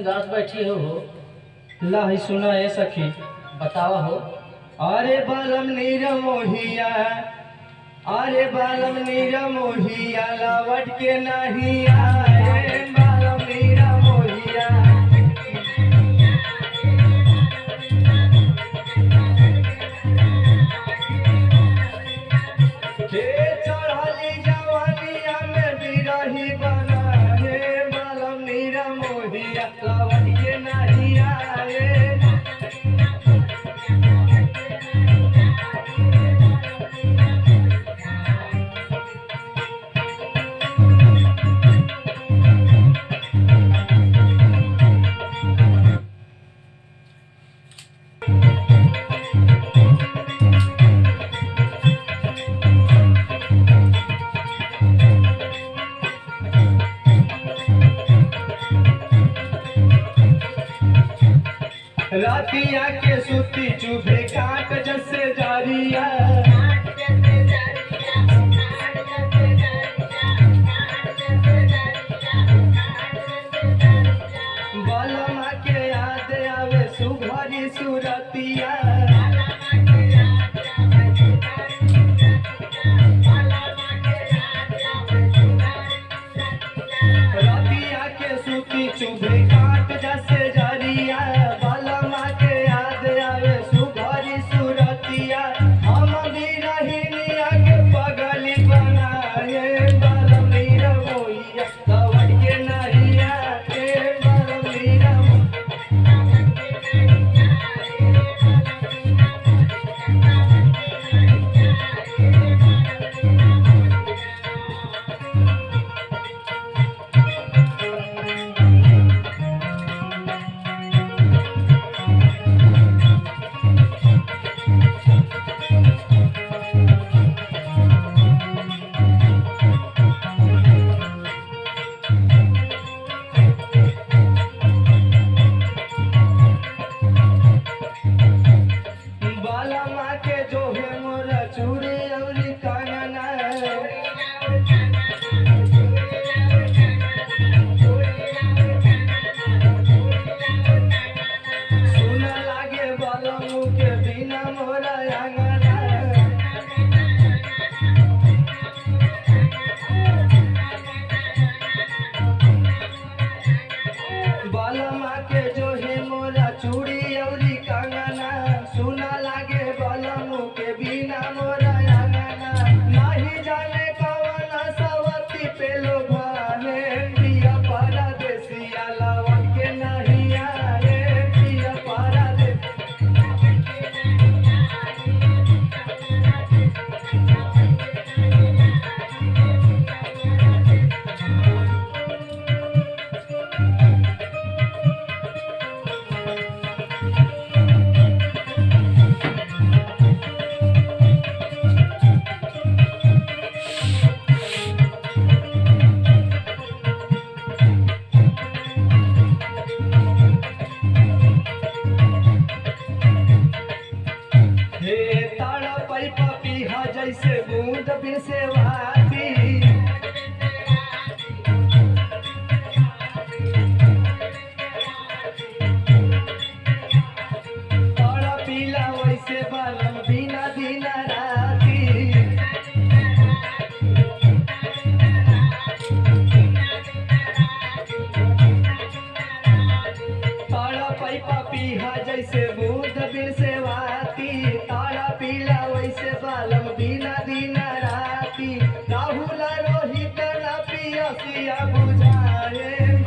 गाँव बैठी हो। ला ही सुना है सखी। बतावा हो। अरे बालम नीर मोहिया, अरे बालम नीर मोहिया, लावट के नहीं आए बालम नीर मोहिया। चढ़ाली जवानिया में बिरही बना है बालम नीर मोहिया, लावट के नहीं आए। रातिया के सुती चुभे काट जैसे जारिया, बालमा के याद आवे सुभरी सुरतिया। रातिया के सुती चुभे काट जैसे जारिया, बालमा के जो है मोरा चूड़ी और कानना, सुना लागे बालमू के बिना मोरा आंगना। बालमा के जो है मोरा चूड़ी और कानना, सुना लागे बालमू के बिना मोरा आंगना। नहीं जाने कौन सवती पे लोभा है पिया परदेसिया, लावट के नहीं आए पिया परदेसिया। ताड़ा पाई पपीहा जैसे बूंद बिन से वाती, ताड़ा पीला वैसे बालम बिना दिन राती। ताड़ा पाई पपीहा जैसे बूंद बिन से वाती, ताड़ा पीला वैसे बालम बिना दिन राती। राहुल रोहित न पियसिया बुझाए